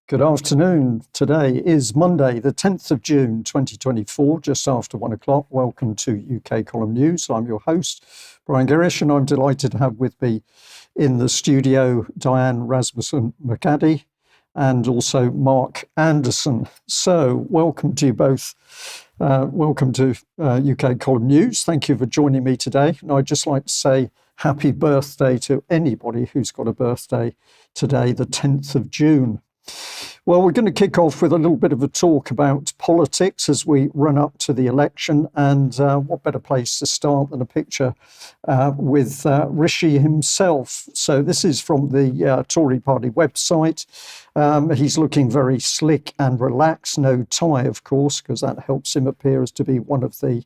Good afternoon. Today is Monday, the 10th of June, 2024, just after 1 o'clock. Welcome to UK Column News. I'm your host, Brian Gerrish, and I'm delighted to have with me in the studio Diane, Rasmussen, McAdie, and also Mark Anderson. So welcome to you both. Welcome to UK Column News. Thank you for joining me today. And I'd just like to say happy birthday to anybody who's got a birthday today, the 10th of June. Well, we're going to kick off with a little bit of a talk about politics as we run up to the election, and what better place to start than a picture with Rishi himself. So this is from the Tory party website. He's looking very slick and relaxed, no tie, of course, because that helps him appear as to be one of the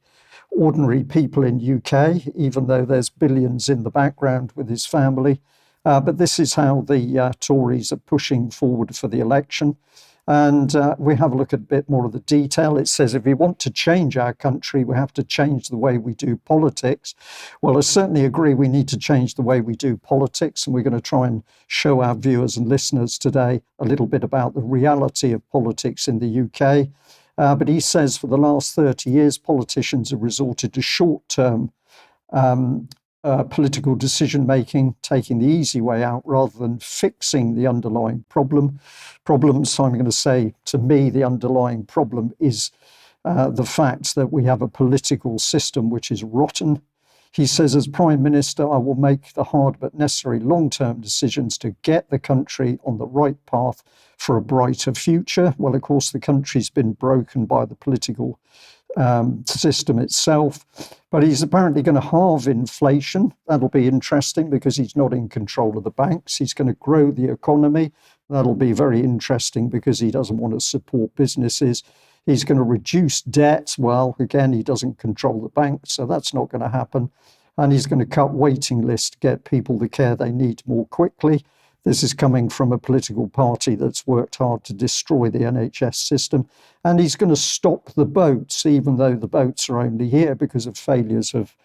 ordinary people in UK, even though there's billions in the background with his family. But this is how the Tories are pushing forward for the election. And we have a look at a bit more of the detail. It says if we want to change our country, we have to change the way we do politics. Well, I certainly agree we need to change the way we do politics. And we're going to try and show our viewers and listeners today a little bit about the reality of politics in the UK. But he says for the last 30 years, politicians have resorted to short-term political decision-making, taking the easy way out rather than fixing the underlying problems. I'm going to say, to me, the underlying problem is the fact that we have a political system which is rotten. He says, as Prime Minister, I will make the hard but necessary long-term decisions to get the country on the right path for a brighter future. Well, of course, the country's been broken by the political system itself, but he's apparently going to halve inflation. That'll be interesting because he's not in control of the banks. He's going to grow the economy. That'll be very interesting because he doesn't want to support businesses. He's going to reduce debt. Well, again, he doesn't control the banks, so that's not going to happen. And he's going to cut waiting lists to get people the care they need more quickly. This is coming from a political party that's worked hard to destroy the NHS system. And he's going to stop the boats, even though the boats are only here because of failures of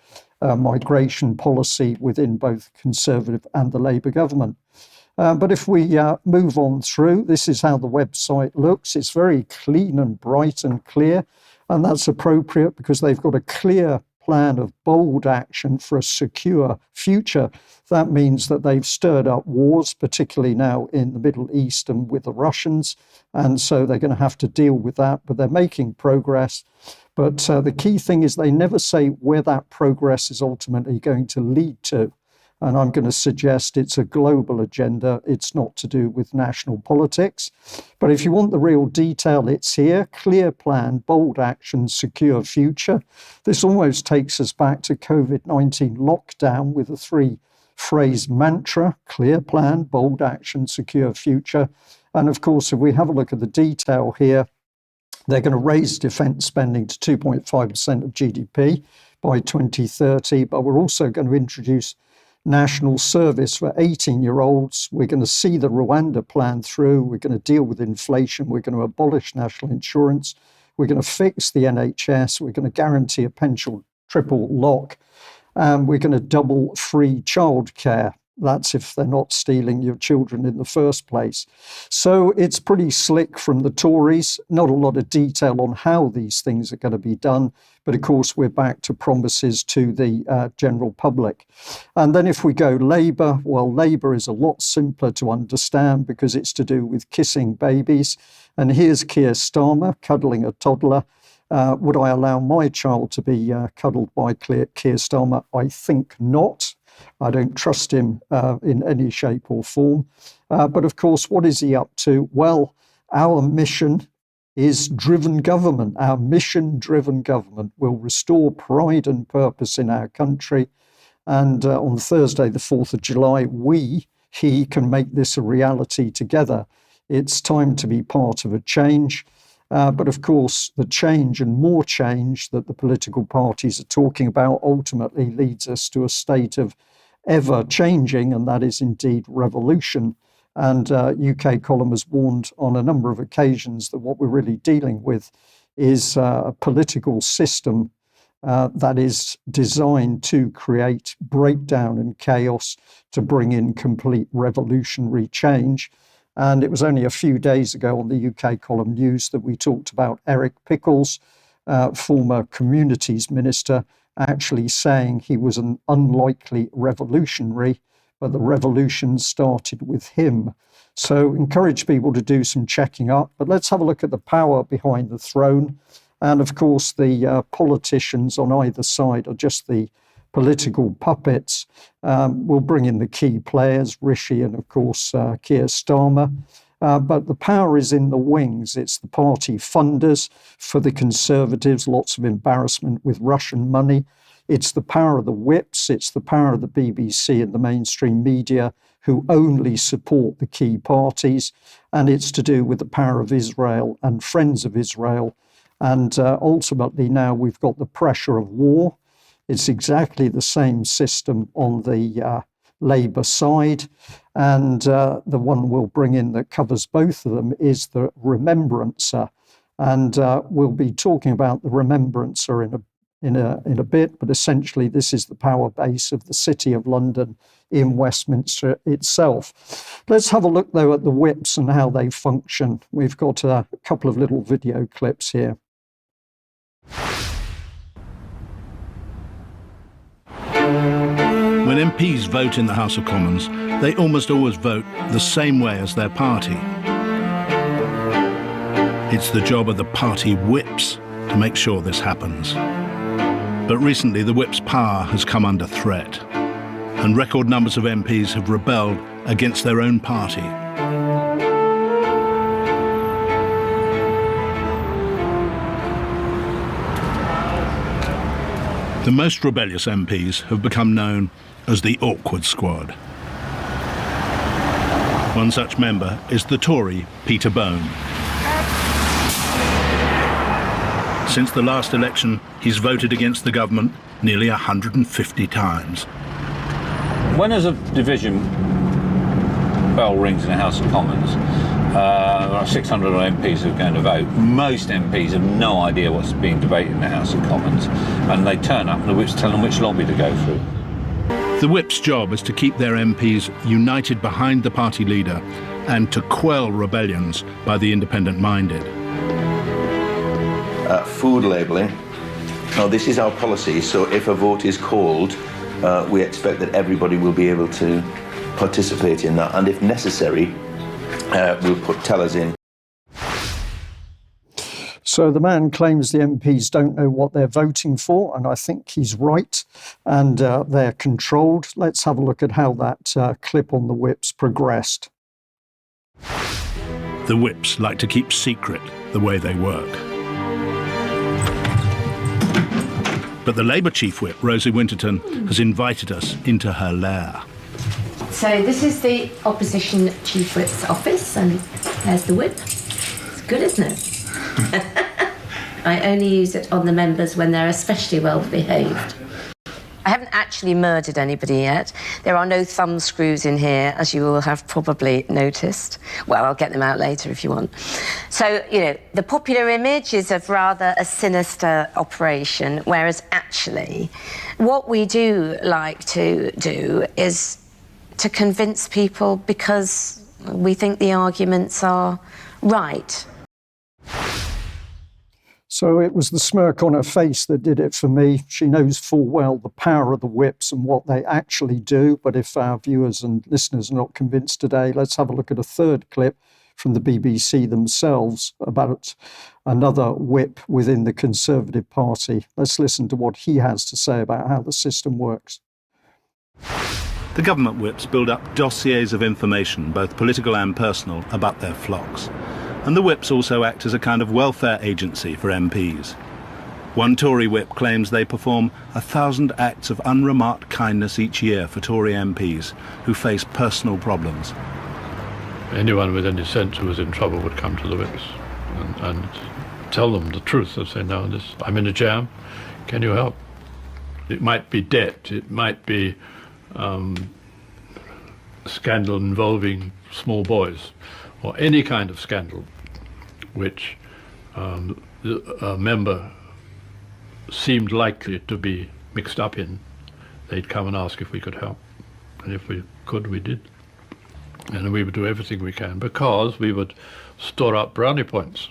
migration policy within both Conservative and the Labour government. But if we move on through, this is how the website looks. It's very clean and bright and clear. And that's appropriate because they've got a clear plan of bold action for a secure future. That means that they've stirred up wars, particularly now in the Middle East and with the Russians. And so they're going to have to deal with that, but they're making progress. But the key thing is they never say where that progress is ultimately going to lead to. And I'm going to suggest it's a global agenda. It's not to do with national politics. But if you want the real detail, it's here. Clear plan, bold action, secure future. This almost takes us back to COVID-19 lockdown with a three-phrase mantra: clear plan, bold action, secure future. And of course, if we have a look at the detail here, they're going to raise defence spending to 2.5% of GDP by 2030. But we're also going to introduce national service for 18-year-olds. We're going to see the Rwanda plan through. We're going to deal with inflation. We're going to abolish national insurance. We're going to fix the NHS. We're going to guarantee a pension triple lock. And we're going to double free childcare. That's if they're not stealing your children in the first place. So it's pretty slick from the Tories. Not a lot of detail on how these things are going to be done. But of course, we're back to promises to the general public. And then if we go Labour, well, Labour is a lot simpler to understand because it's to do with kissing babies. And here's Keir Starmer cuddling a toddler. Would I allow my child to be cuddled by Keir Starmer? I think not. I don't trust him in any shape or form. But of course, what is he up to? Well, our mission is driven government. Our mission-driven government will restore pride and purpose in our country. And on Thursday, the 4th of July, he can make this a reality together. It's time to be part of a change. But of course, the change and more change that the political parties are talking about ultimately leads us to a state of ever changing, and that is indeed revolution. And UK Column has warned on a number of occasions that what we're really dealing with is a political system that is designed to create breakdown and chaos, to bring in complete revolutionary change. And it was only a few days ago on the UK column news that we talked about Eric Pickles, former Communities Minister, actually saying he was an unlikely revolutionary, but the revolution started with him. So encourage people to do some checking up. But let's have a look at the power behind the throne. And of course, the politicians on either side are just the political puppets. We'll bring in the key players, Rishi and of course Keir Starmer. But the power is in the wings. It's the party funders for the Conservatives, lots of embarrassment with Russian money. It's the power of the whips. It's the power of the BBC and the mainstream media who only support the key parties. And it's to do with the power of Israel and friends of Israel. And ultimately now we've got the pressure of war. It's exactly the same system on the Labour side. And the one we'll bring in that covers both of them is the Remembrancer. And we'll be talking about the Remembrancer in a bit, but essentially this is the power base of the City of London in Westminster itself. Let's have a look, though, at the whips and how they function. We've got a couple of little video clips here. When MPs vote in the House of Commons, they almost always vote the same way as their party. It's the job of the party whips to make sure this happens. But recently the whip's power has come under threat, and record numbers of MPs have rebelled against their own party. The most rebellious MPs have become known as the Awkward Squad. One such member is the Tory Peter Bone. Since the last election, he's voted against the government nearly 150 times. When there's a division bell rings in the House of Commons, there are 600 MPs who are going to vote. Most MPs have no idea what's being debated in the House of Commons, and they turn up and the whips tell them which lobby to go through. The whip's job is to keep their MPs united behind the party leader and to quell rebellions by the independent-minded. Food labelling. Now, this is our policy, so if a vote is called, we expect that everybody will be able to participate in that, and if necessary, we'll put tellers in. So the man claims the MPs don't know what they're voting for, and I think he's right, and they're controlled. Let's have a look at how that clip on the whips progressed. The whips like to keep secret the way they work. But the Labour Chief Whip, Rosie Winterton, has invited us into her lair. So this is the Opposition Chief Whip's office, and there's the whip. It's good, isn't it? I only use it on the members when they're especially well behaved. I haven't actually murdered anybody yet. There are no thumb screws in here, as you will have probably noticed. Well, I'll get them out later if you want. So, you know, the popular image is of rather a sinister operation, whereas actually what we do like to do is to convince people because we think the arguments are right. So it was the smirk on her face that did it for me. She knows full well the power of the whips and what they actually do. But if our viewers and listeners are not convinced today, let's have a look at a third clip from the BBC themselves about another whip within the Conservative Party. Let's listen to what he has to say about how the system works. The government whips build up dossiers of information, both political and personal, about their flocks. And the whips also act as a kind of welfare agency for MPs. One Tory whip claims they perform 1,000 acts of unremarked kindness each year for Tory MPs who face personal problems. Anyone with any sense who was in trouble would come to the whips and tell them the truth. They'd say, no, I'm in a jam, can you help? It might be debt, it might be scandal involving small boys, or any kind of scandal which a member seemed likely to be mixed up in. They'd come and ask if we could help. And if we could, we did. And we would do everything we can because we would store up brownie points.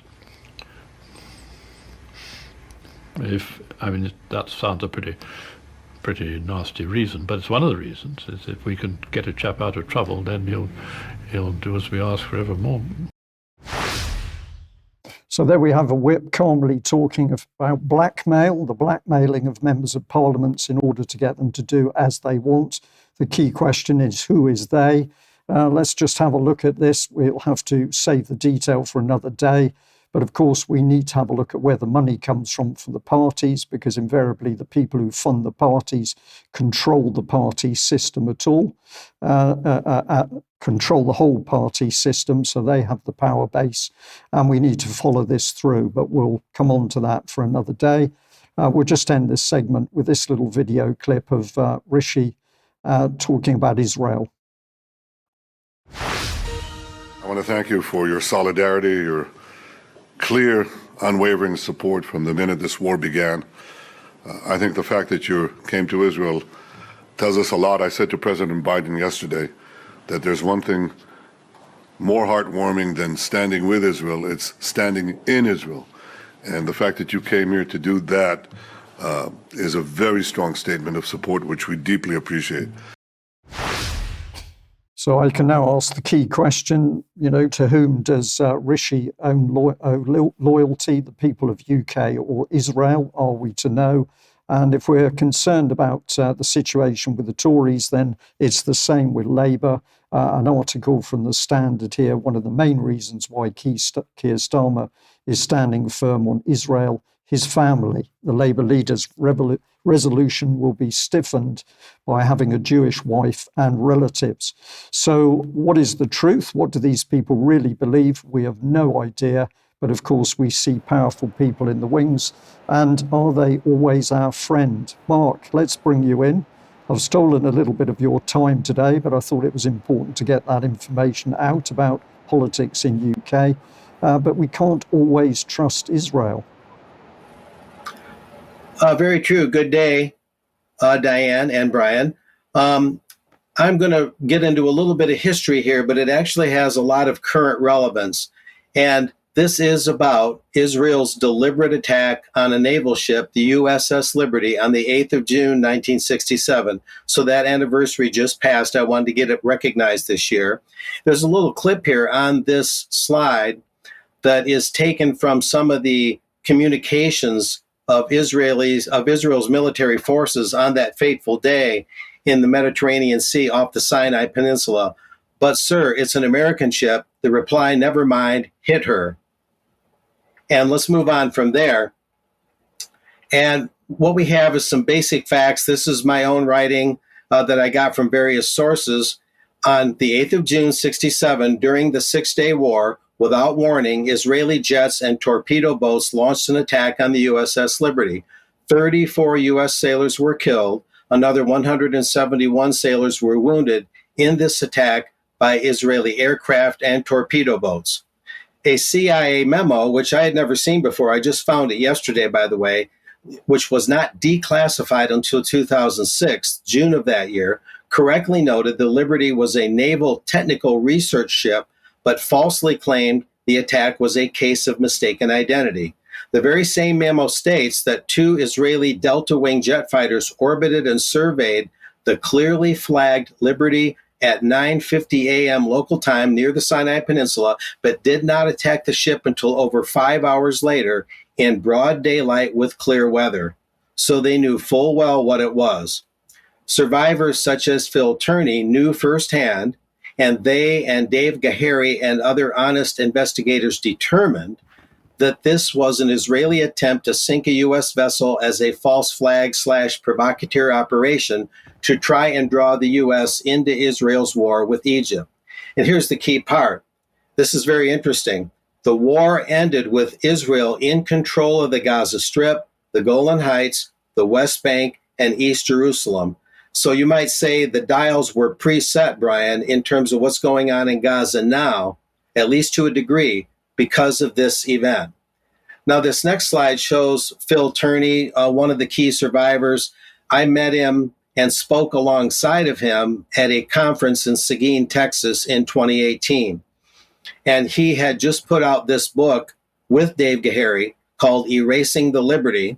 That sounds a pretty nasty reason, but it's one of the reasons. Is if we can get a chap out of trouble, then he'll do as we ask forevermore. So there we have a whip calmly talking about blackmail, the blackmailing of members of parliaments in order to get them to do as they want. The key question is, who is they? Let's just have a look at this. We'll have to save the detail for another day. But of course, we need to have a look at where the money comes from for the parties, because invariably the people who fund the parties control the party system at all, control the whole party system, so they have the power base. And we need to follow this through, but we'll come on to that for another day. We'll just end this segment with this little video clip of Rishi talking about Israel. I want to thank you for your solidarity, your clear, unwavering support from the minute this war began. I think the fact that you came to Israel tells us a lot. I said to President Biden yesterday that there's one thing more heartwarming than standing with Israel, it's standing in Israel. And the fact that you came here to do that is a very strong statement of support, which we deeply appreciate. So I can now ask the key question, to whom does Rishi owe loyalty, the people of UK or Israel? Are we to know? And if we're concerned about the situation with the Tories, then it's the same with Labour. An article from The Standard here, one of the main reasons why Keir Starmer is standing firm on Israel, his family, the Labour leader's resolution will be stiffened by having a Jewish wife and relatives. So what is the truth? What do these people really believe? We have no idea. But of course, we see powerful people in the wings. And are they always our friend? Mark, let's bring you in. I've stolen a little bit of your time today, but I thought it was important to get that information out about politics in UK. But we can't always trust Israel. Very true. Good day, Diane and Brian. I'm going to get into a little bit of history here, but it actually has a lot of current relevance. And this is about Israel's deliberate attack on a naval ship, the USS Liberty, on the 8th of June, 1967. So that anniversary just passed. I wanted to get it recognized this year. There's a little clip here on this slide that is taken from some of the communications of Israel's military forces on that fateful day in the Mediterranean Sea off the Sinai Peninsula. But sir, it's an American ship. The reply, never mind, hit her. And let's move on from there. And what we have is some basic facts. This is my own writing that I got from various sources. On the 8th of June, 1967, during the Six-Day War, without warning, Israeli jets and torpedo boats launched an attack on the USS Liberty. 34 U.S. sailors were killed. Another 171 sailors were wounded in this attack by Israeli aircraft and torpedo boats. A CIA memo, which I had never seen before, I just found it yesterday, by the way, which was not declassified until 2006, June of that year, correctly noted the Liberty was a naval technical research ship, but falsely claimed the attack was a case of mistaken identity. The very same memo states that 2 Israeli Delta Wing jet fighters orbited and surveyed the clearly flagged Liberty at 9:50 a.m. local time near the Sinai Peninsula, but did not attack the ship until over 5 hours later in broad daylight with clear weather. So they knew full well what it was. Survivors such as Phil Turney knew firsthand, and they and Dave Gahary and other honest investigators determined that this was an Israeli attempt to sink a U.S. vessel as a false flag / provocateur operation to try and draw the U.S. into Israel's war with Egypt. And here's the key part. This is very interesting. The war ended with Israel in control of the Gaza Strip, the Golan Heights, the West Bank, and East Jerusalem. So you might say the dials were preset, Brian, in terms of what's going on in Gaza now, at least to a degree, because of this event. Now, this next slide shows Phil Turney, one of the key survivors. I met him and spoke alongside of him at a conference in Seguin, Texas in 2018. And he had just put out this book with Dave Gerrish called Erasing the Liberty.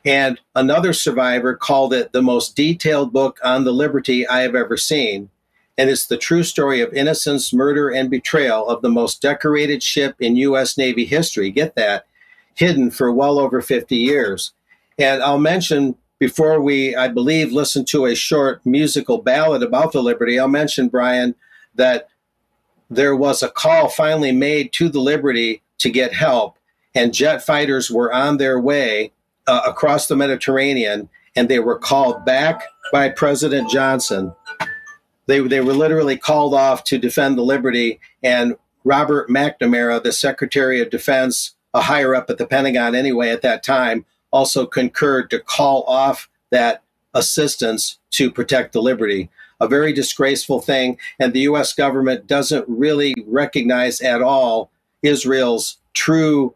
And another survivor called it the most detailed book on the liberty I have ever seen. And it's the true story of innocence, murder, and betrayal of the most decorated ship in U.S. Navy history. Get that? Hidden for well over 50 years. And I'll mention, before we, I believe, listen to a short musical ballad about the Liberty, I'll mention, Brian, that there was a call finally made to the Liberty to get help, and jet fighters were on their way across the Mediterranean, and they were called back by President Johnson. They were literally called off to defend the Liberty, and Robert McNamara, the Secretary of Defense, a higher up at the Pentagon anyway at that time, also concurred to call off that assistance to protect the Liberty. A very disgraceful thing, and the U.S. government doesn't really recognize at all Israel's true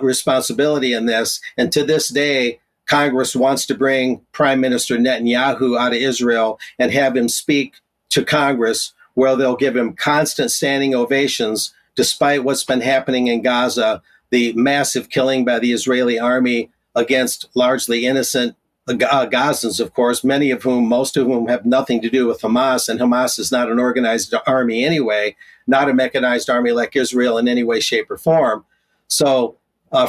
responsibility in this. And to this day, Congress wants to bring Prime Minister Netanyahu out of Israel and have him speak to Congress, where they'll give him constant standing ovations, despite what's been happening in Gaza, the massive killing by the Israeli army against largely innocent Gazans, of course, most of whom have nothing to do with Hamas, and Hamas is not an organized army anyway, not a mechanized army like Israel in any way, shape, or form. So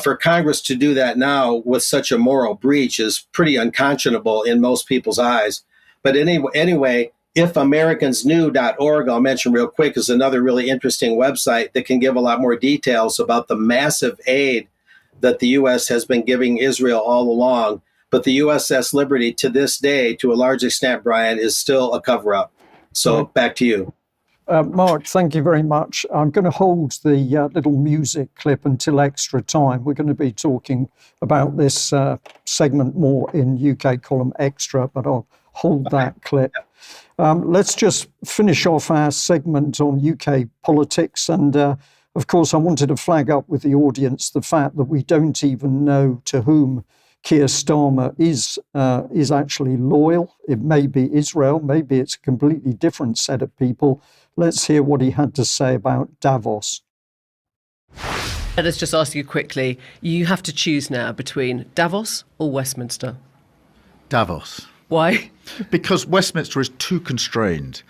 for Congress to do that now with such a moral breach is pretty unconscionable in most people's eyes. But anyway, ifamericans.knew.org, I'll mention real quick, is another really interesting website that can give a lot more details about the massive aid that the U.S. has been giving Israel all along. But the USS Liberty, to this day, to a large extent, Brian, is still a cover-up. So back to you. Mark, thank you very much. I'm going to hold the little music clip until extra time. We're going to be talking about this segment more in UK column extra, but I'll hold that clip. Let's just finish off our segment on UK politics. And of course, I wanted to flag up with the audience the fact that we don't even know to whom Keir Starmer is actually loyal. It may be Israel, maybe it's a completely different set of people. Let's hear what he had to say about Davos. Let us just ask you quickly, you have to choose now between Davos or Westminster? Davos. Why? Because Westminster is too constrained.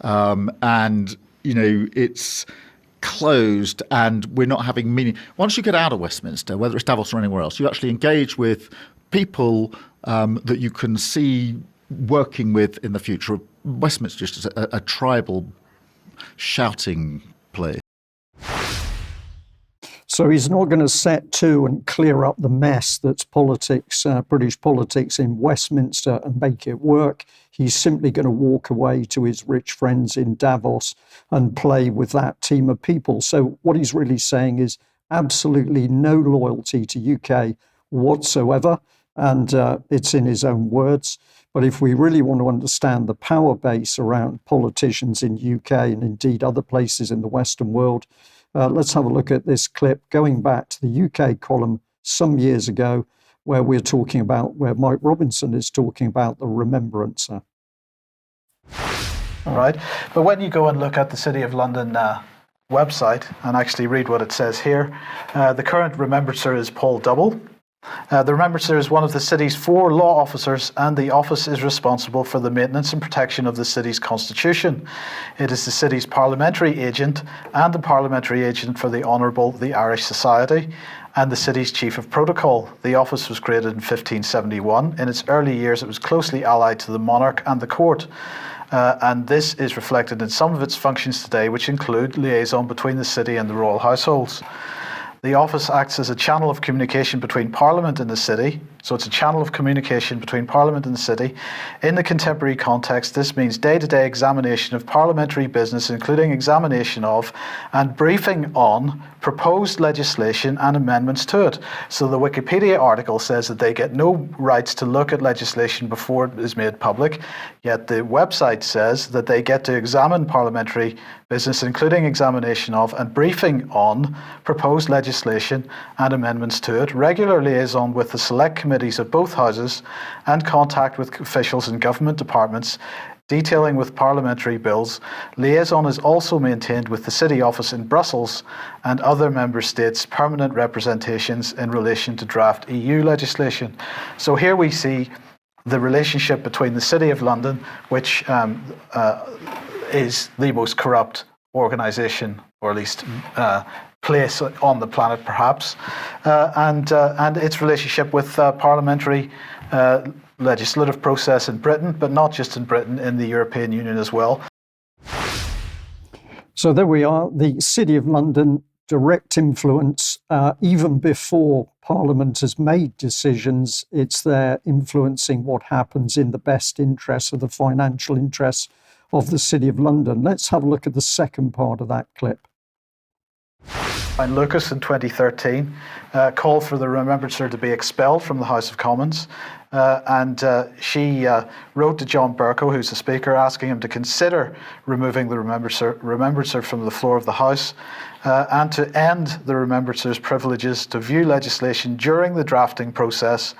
And, it's closed and we're not having meaning. Once you get out of Westminster, whether it's Davos or anywhere else, you actually engage with people that you can see working with in the future. Westminster is just a tribal shouting place. So he's not going to set to and clear up the mess that's politics, British politics in Westminster and make it work. He's simply going to walk away to his rich friends in Davos and play with that team of people. So what he's really saying is absolutely no loyalty to UK whatsoever. And it's in his own words. But if we really want to understand the power base around politicians in UK and indeed other places in the Western world, let's have a look at this clip going back to the UK column some years ago, where Mike Robinson is talking about the Remembrancer. All right. But when you go and look at the City of London website and actually read what it says here, the current Remembrancer is Paul Double. The Remembrancer is one of the city's 4 law officers, and the office is responsible for the maintenance and protection of the city's constitution. It is the city's parliamentary agent and the parliamentary agent for the Honourable the Irish Society, and the city's chief of protocol. The office was created in 1571. In its early years, it was closely allied to the monarch and the court. And this is reflected in some of its functions today, which include liaison between the city and the royal households. The office acts as a channel of communication between Parliament and the city. So it's a channel of communication between Parliament and the city. In the contemporary context, this means day-to-day examination of parliamentary business, including examination of and briefing on proposed legislation and amendments to it. So the Wikipedia article says that they get no rights to look at legislation before it is made public, yet the website says that they get to examine parliamentary business, including examination of and briefing on proposed legislation and amendments to it, regular liaison with the select committee committees of both houses and contact with officials in government departments detailing with parliamentary bills. Liaison is also maintained with the City Office in Brussels and other member states' permanent representations in relation to draft EU legislation. So here we see the relationship between the City of London, which is the most corrupt organisation, or at least place on the planet, perhaps, and its relationship with parliamentary legislative process in Britain, but not just in Britain, in the European Union as well. So there we are, the City of London, direct influence, even before Parliament has made decisions, it's there influencing what happens in the best interests of the financial interests of the City of London. Let's have a look at the second part of that clip. And Lucas in 2013 called for the Remembrancer to be expelled from the House of Commons. And she wrote to John Bercow, who's the Speaker, asking him to consider removing the Remembrancer from the floor of the House and to end the Remembrancer's privileges to view legislation during the drafting process.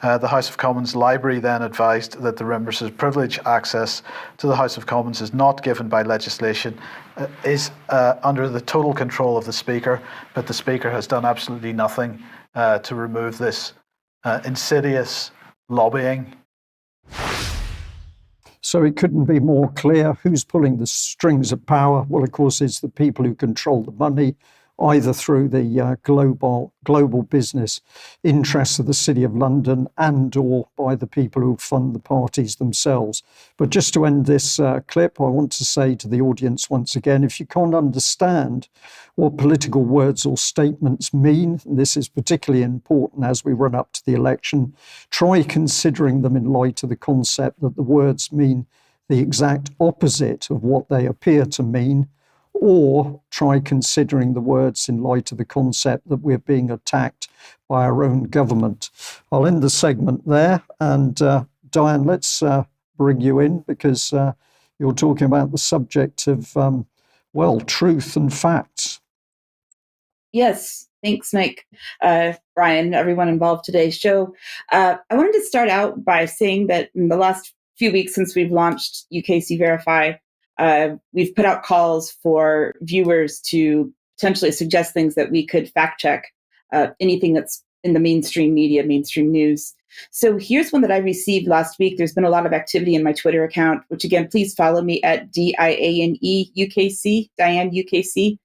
The House of Commons Library then advised that the Remembrancer's privilege access to the House of Commons is not given by legislation, is under the total control of the Speaker, but the Speaker has done absolutely nothing to remove this insidious lobbying. So it couldn't be more clear. Who's pulling the strings of power? Well, of course, it's the people who control the money, either through the global business interests of the City of London and or by the people who fund the parties themselves. But just to end this clip, I want to say to the audience once again, if you can't understand what political words or statements mean, and this is particularly important as we run up to the election, try considering them in light of the concept that the words mean the exact opposite of what they appear to mean, or try considering the words in light of the concept that we're being attacked by our own government. I'll end the segment there. And Diane, let's bring you in because you're talking about the subject of, truth and facts. Yes, thanks, Mike, Brian, everyone involved today's show. I wanted to start out by saying that in the last few weeks since we've launched UKC Verify, we've put out calls for viewers to potentially suggest things that we could fact check, anything that's in the mainstream media, mainstream news. So here's one that I received last week. There's been a lot of activity in my Twitter account, which again, please follow me at DIANE UKC, Diane UKC,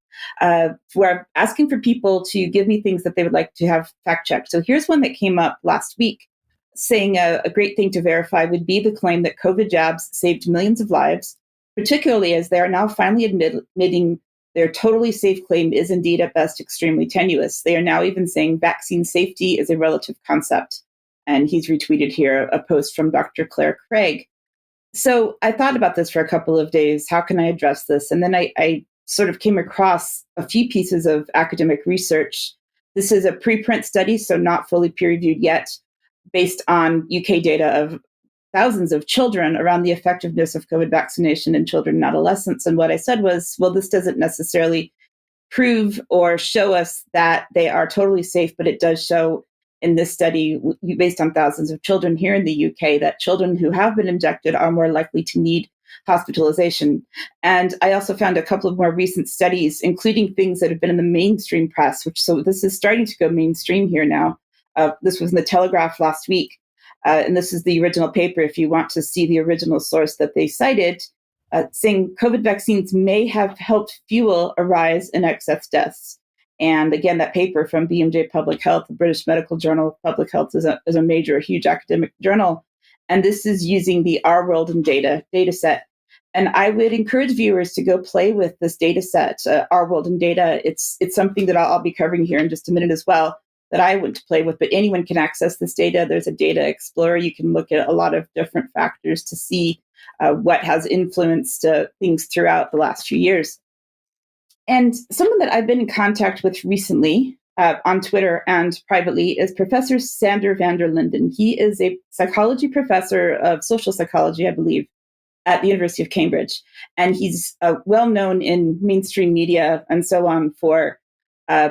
where I'm asking for people to give me things that they would like to have fact checked. So here's one that came up last week, saying a great thing to verify would be the claim that COVID jabs saved millions of lives, particularly as they are now finally admitting their totally safe claim is indeed at best extremely tenuous. They are now even saying vaccine safety is a relative concept. And he's retweeted here a post from Dr. Claire Craig. So I thought about this for a couple of days. How can I address this? And then I sort of came across a few pieces of academic research. This is a preprint study, so not fully peer-reviewed yet, based on UK data of thousands of children around the effectiveness of COVID vaccination in children and adolescents. And what I said was, well, this doesn't necessarily prove or show us that they are totally safe, but it does show in this study, based on thousands of children here in the UK, that children who have been injected are more likely to need hospitalization. And I also found a couple of more recent studies, including things that have been in the mainstream press, so this is starting to go mainstream here now. This was in the Telegraph last week. And this is the original paper, if you want to see the original source that they cited, saying COVID vaccines may have helped fuel a rise in excess deaths. And again, that paper from BMJ Public Health, the British Medical Journal of Public Health, is a major, huge academic journal. And this is using the Our World in data set. And I would encourage viewers to go play with this data set, Our World in Data. It's something that I'll be covering here in just a minute as well, that I went to play with, but anyone can access this data. There's a data explorer. You can look at a lot of different factors to see what has influenced things throughout the last few years. And someone that I've been in contact with recently on Twitter and privately is Professor Sander van der Linden. He is a psychology professor of social psychology, I believe, at the University of Cambridge. And he's well known in mainstream media and so on for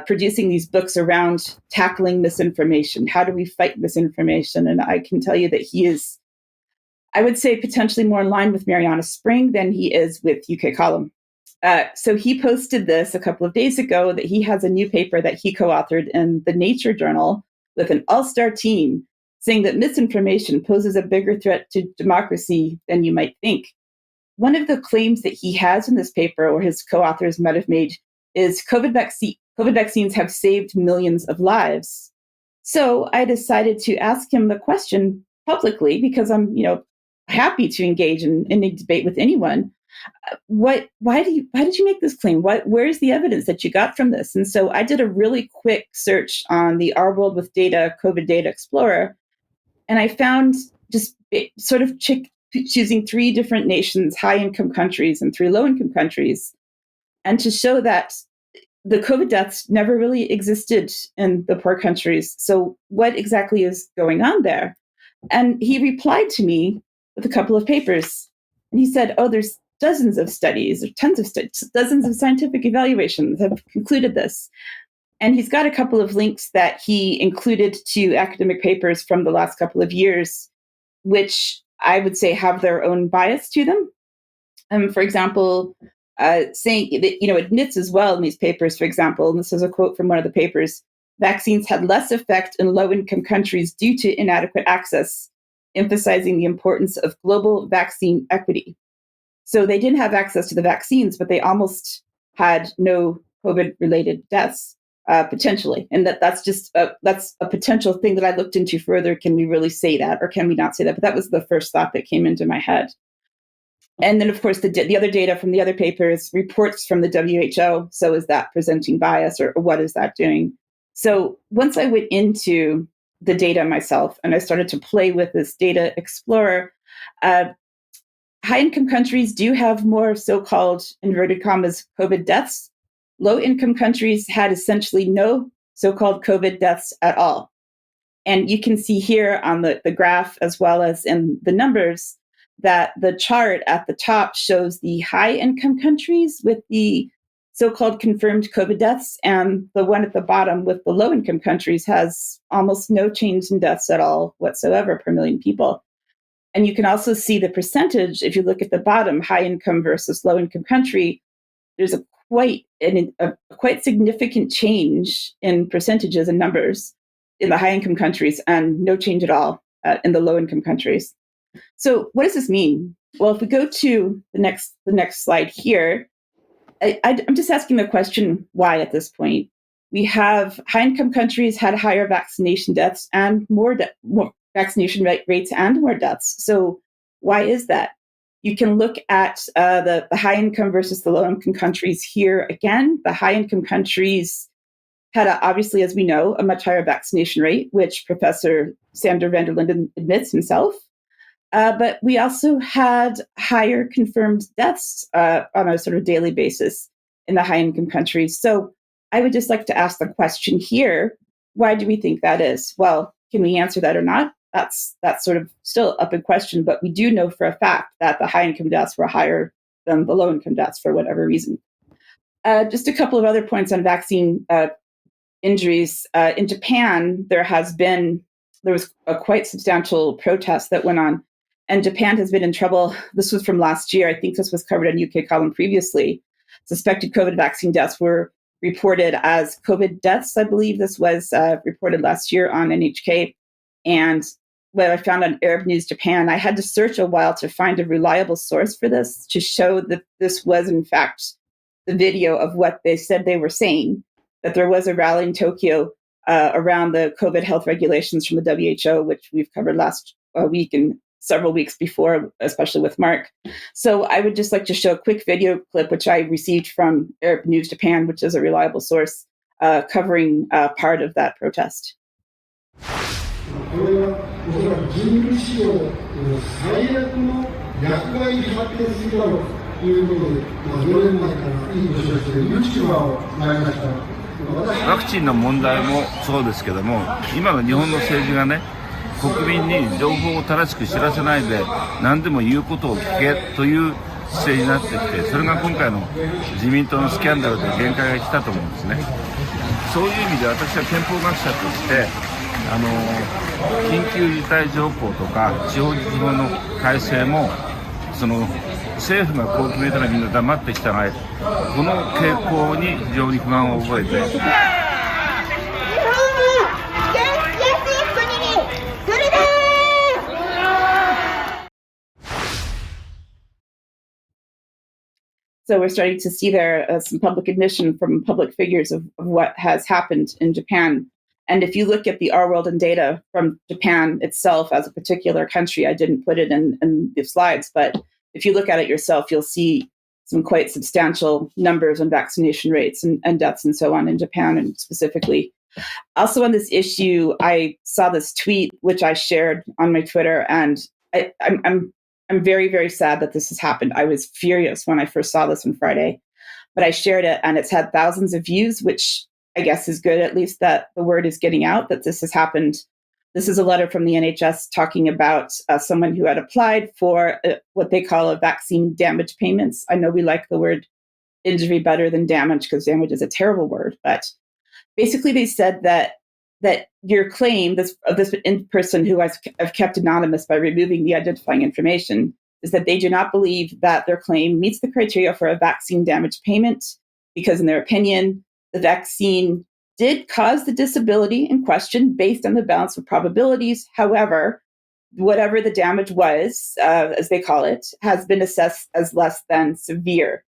producing these books around tackling misinformation. How do we fight misinformation? And I can tell you that he is, I would say, potentially more in line with Mariana Spring than he is with UK Column. So he posted this a couple of days ago that he has a new paper that he co-authored in the Nature journal with an all-star team saying that misinformation poses a bigger threat to democracy than you might think. One of the claims that he has in this paper, or his co-authors might have made, is COVID vaccines have saved millions of lives. So I decided to ask him the question publicly, because I'm, happy to engage in any debate with anyone. Why did you make this claim? Where's the evidence that you got from this? And so I did a really quick search on the Our World with Data COVID Data Explorer, and I found just sort of choosing 3 different nations, high-income countries and 3 low-income countries, and to show that the COVID deaths never really existed in the poor countries. So what exactly is going on there? And he replied to me with a couple of papers. And he said, there's dozens of studies, or tons of studies, dozens of scientific evaluations have concluded this. And he's got a couple of links that he included to academic papers from the last couple of years, which I would say have their own bias to them. For example, saying that, admits as well in these papers, for example, and this is a quote from one of the papers, vaccines had less effect in low-income countries due to inadequate access, emphasizing the importance of global vaccine equity. So they didn't have access to the vaccines, but they almost had no COVID-related deaths, potentially. And that's a potential thing that I looked into further. Can we really say that, or can we not say that? But that was the first thought that came into my head. And then, of course, the other data from the other papers, reports from the WHO. So is that presenting bias, or what is that doing? So once I went into the data myself and I started to play with this data explorer, high-income countries do have more so-called, inverted commas, COVID deaths. Low-income countries had essentially no so-called COVID deaths at all. And you can see here on the graph, as well as in the numbers, that the chart at the top shows the high-income countries with the so-called confirmed COVID deaths, and the one at the bottom with the low-income countries has almost no change in deaths at all whatsoever per million people. And you can also see the percentage, if you look at the bottom, high-income versus low-income country, there's a quite significant change in percentages and numbers in the high-income countries, and no change at all in the low-income countries. So what does this mean? Well, if we go to the next slide here, I'm just asking the question, why at this point? We have high-income countries had higher vaccination deaths and more vaccination rates and more deaths. So why is that? You can look at the high-income versus the low-income countries here. Again, the high-income countries had, obviously, as we know, a much higher vaccination rate, which Professor Sander van der Linden admits himself. But we also had higher confirmed deaths on a sort of daily basis in the high-income countries. So I would just like to ask the question here, why do we think that is? Well, can we answer that or not? That's sort of still up in question, but we do know for a fact that the high-income deaths were higher than the low-income deaths for whatever reason. Just a couple of other points on vaccine injuries. In Japan, there was a quite substantial protest that went on, and Japan has been in trouble. This was from last year. I think this was covered on UK Column previously. Suspected COVID vaccine deaths were reported as COVID deaths. I believe this was reported last year on NHK. And what I found on Arab News Japan, I had to search a while to find a reliable source for this to show that this was, in fact, the video of what they said they were saying, that there was a rally in Tokyo around the COVID health regulations from the WHO, which we've covered last week and several weeks before, especially with Mark. So I would just like to show a quick video clip, which I received from Arab News Japan, which is a reliable source, covering part of that protest. これはおそらく人類史上最悪の薬害に発展するだろうということで、4年前からいい年をして YouTuber をなりました。ワクチンの問題もそうですけども、今の日本の政治がね、国民に情報を正しく知らせないで何でも言うことを聞けという姿勢になってきて、それが今回の自民党のスキャンダルで限界が来たと思うんですね。そういう意味で私は憲法学者として緊急事態条項とか地方自治法の改正も政府がこう決めたらみんな黙って従える、この傾向に非常に不安を覚えて、So we're starting to see there some public admission from public figures of what has happened in Japan. And if you look at the Our World in data from Japan itself as a particular country, I didn't put it in the slides, but if you look at it yourself, you'll see some quite substantial numbers on vaccination rates and deaths and so on in Japan, and specifically. Also on this issue, I saw this tweet, which I shared on my Twitter, and I'm very, very sad that this has happened. I was furious when I first saw this on Friday, but I shared it and it's had thousands of views, which I guess is good, at least that the word is getting out that this has happened. This is a letter from the NHS talking about someone who had applied for what they call a vaccine damage payments. I know we like the word injury better than damage because damage is a terrible word, but basically they said that your claim, this person who I've kept anonymous by removing the identifying information, is that they do not believe that their claim meets the criteria for a vaccine damage payment because, in their opinion, the vaccine did cause the disability in question based on the balance of probabilities. However, whatever the damage was, as they call it, has been assessed as less than severe.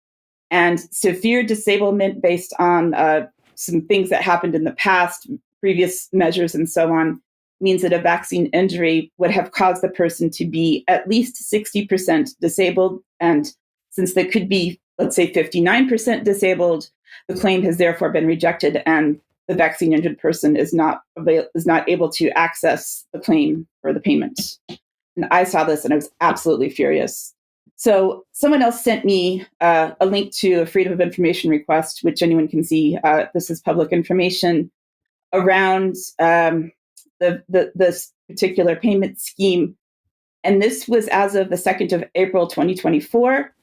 And severe disablement based on some things that happened in the past, previous measures and so on, means that a vaccine injury would have caused the person to be at least 60% disabled. And since they could be, let's say, 59% disabled, the claim has therefore been rejected and the vaccine injured person is not able to access the claim for the payment. And I saw this and I was absolutely furious. So someone else sent me a link to a Freedom of Information request, which anyone can see. This is public information around this particular payment scheme. And this was as of the 2nd of April, 2024.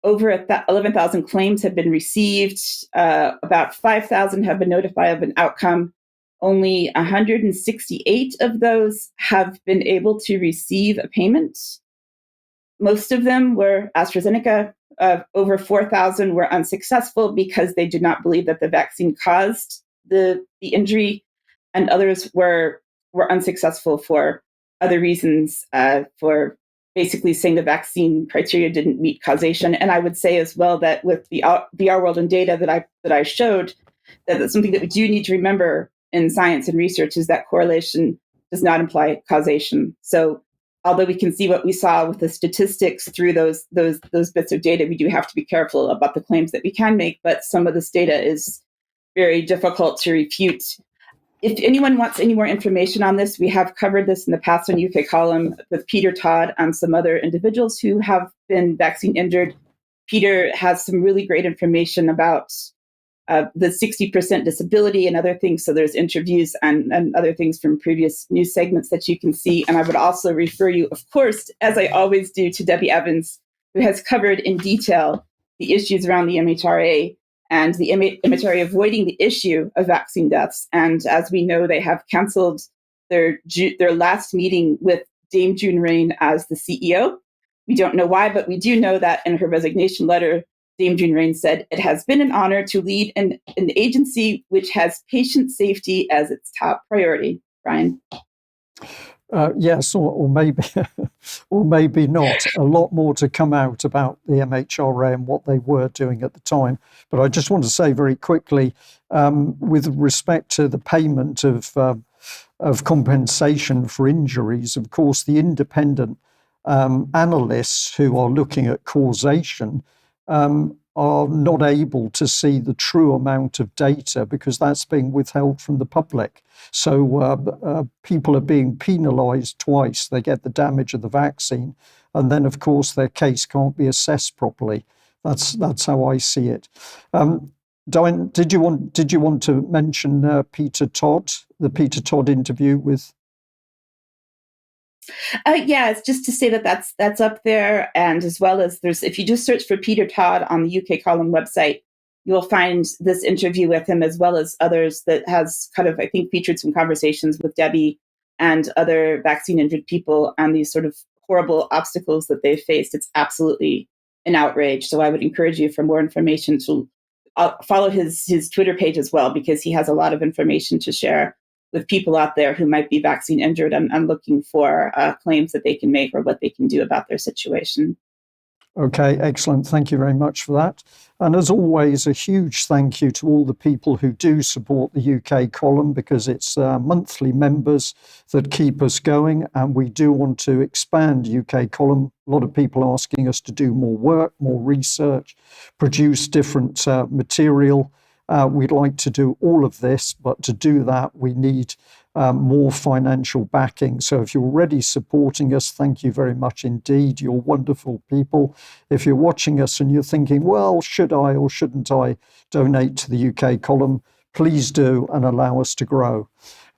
Over 11,000 claims have been received. About 5,000 have been notified of an outcome. Only 168 of those have been able to receive a payment. Most of them were AstraZeneca. Over 4,000 were unsuccessful because they did not believe that the vaccine caused the injury, and others were unsuccessful for other reasons, for basically saying the vaccine criteria didn't meet causation. And I would say as well that with the Our World in data that I showed, that's something that we do need to remember in science and research is that correlation does not imply causation. So although we can see what we saw with the statistics through those bits of data, we do have to be careful about the claims that we can make. But some of this data is very difficult to refute. If anyone wants any more information on this, we have covered this in the past on UK Column with Peter Todd and some other individuals who have been vaccine injured. Peter has some really great information about the 60% disability and other things. So there's interviews and other things from previous news segments that you can see. And I would also refer you, of course, as I always do, to Debbie Evans, who has covered in detail the issues around the MHRA and the MHRA avoiding the issue of vaccine deaths. And as we know, they have canceled their last meeting with Dame June Rain as the CEO. We don't know why, but we do know that in her resignation letter, Dame June Rain said, "It has been an honor to lead an agency which has patient safety as its top priority." Brian? Yes, or maybe, or maybe not. A lot more to come out about the MHRA and what they were doing at the time. But I just want to say very quickly, with respect to the payment of compensation for injuries, of course, the independent analysts who are looking at causation are not able to see the true amount of data because that's being withheld from the public. So people are being penalised twice. They get the damage of the vaccine, and then, of course, their case can't be assessed properly. That's how I see it. Diane, did you want to mention Peter Todd, the Peter Todd interview with? Yeah, it's just to say that that's up there, and as well as if you just search for Peter Todd on the UK Column website, you will find this interview with him as well as others that has kind of, I think, featured some conversations with Debbie and other vaccine injured people and these sort of horrible obstacles that they've faced. It's absolutely an outrage. So I would encourage you for more information to follow his Twitter page as well, because he has a lot of information to share with people out there who might be vaccine injured and looking for claims that they can make or what they can do about their situation. Okay, excellent. Thank you very much for that. And as always, a huge thank you to all the people who do support the UK column, because it's monthly members that keep us going. And we do want to expand UK column. A lot of people asking us to do more work, more research, produce different material. We'd like to do all of this, but to do that, we need more financial backing. So if you're already supporting us, thank you very much indeed. You're wonderful people. If you're watching us and you're thinking, well, should I or shouldn't I donate to the UK column, please do and allow us to grow.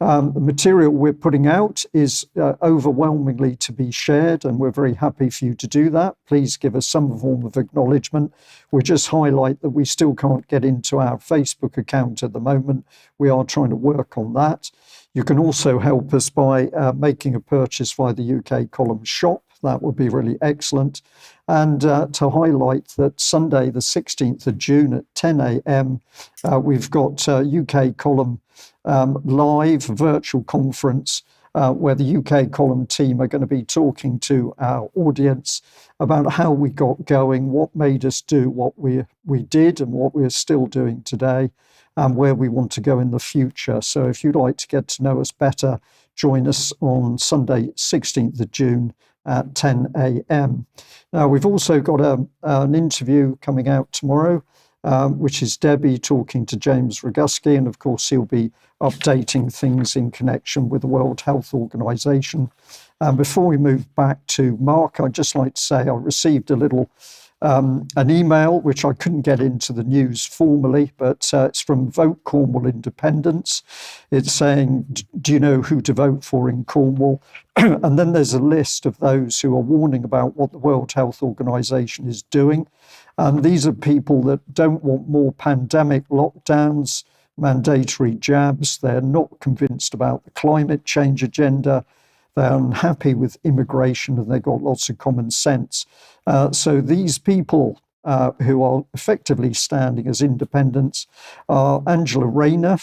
The material we're putting out is overwhelmingly to be shared, and we're very happy for you to do that. Please give us some form of acknowledgement. We just highlight that we still can't get into our Facebook account at the moment. We are trying to work on that. You can also help us by making a purchase via the UK column shop. That would be really excellent. And to highlight that Sunday, the 16th of June at 10 a.m., we've got UK column live virtual conference where the UK column team are going to be talking to our audience about how we got going, what made us do what we did and what we're still doing today, and where we want to go in the future. So if you'd like to get to know us better, join us on Sunday, 16th of June at 10 a.m. Now, we've also got an interview coming out tomorrow, which is Debbie talking to James Roguski, and of course he'll be updating things in connection with the World Health Organization. Before we move back to Mark, I'd just like to say I received a little an email which I couldn't get into the news formally, but it's from Vote Cornwall Independence. It's saying, do you know who to vote for in Cornwall? And then there's a list of those who are warning about what the World Health Organization is doing. And these are people that don't want more pandemic lockdowns, mandatory jabs. They're not convinced about the climate change agenda. They're unhappy with immigration, and they've got lots of common sense. So these people who are effectively standing as independents are Angela Rayner,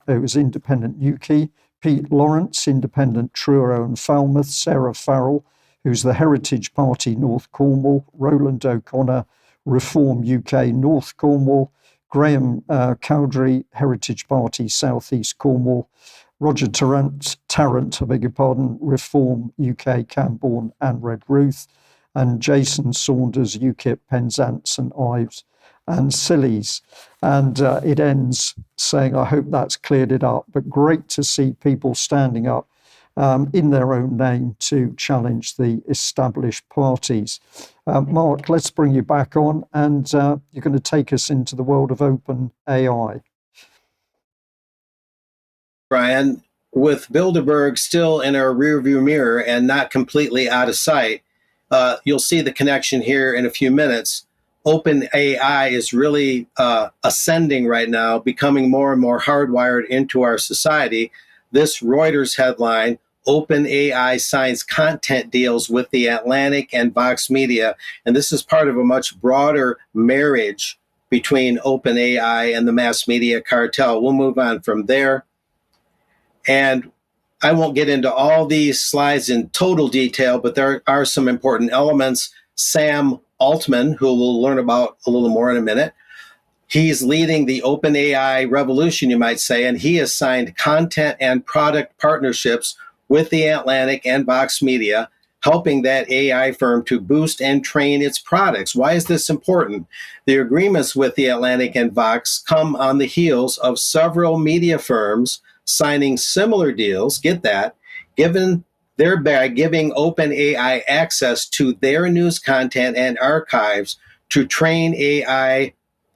who's Independent UK, Pete Lawrence, Independent Truro and Falmouth, Sarah Farrell, who's the Heritage Party North Cornwall, Roland O'Connor, Reform UK North Cornwall, Graham Cowdery, Heritage Party South East Cornwall, Roger Tarrant, I beg your pardon, Reform UK Camborne and Redruth, and Jason Saunders, UKIP Penzance and Ives and Sillies. And it ends saying, I hope that's cleared it up, but great to see people standing up in their own name to challenge the established parties. Mark, let's bring you back on, and you're going to take us into the world of open AI. Brian, with Bilderberg still in our rearview mirror and not completely out of sight, you'll see the connection here in a few minutes. Open AI is really ascending right now, becoming more and more hardwired into our society. This Reuters headline, Open AI signs content deals with The Atlantic and Vox Media. And this is part of a much broader marriage between Open AI and the mass media cartel. We'll move on from there. And I won't get into all these slides in total detail, but there are some important elements. Sam Altman, who we'll learn about a little more in a minute, he's leading the Open AI revolution, you might say, and he has signed content and product partnerships with The Atlantic and Vox Media, helping that AI firm to boost and train its products. Why is this important? The agreements with The Atlantic and Vox come on the heels of several media firms signing similar deals, get that, thereby giving OpenAI access to their news content and archives to train AI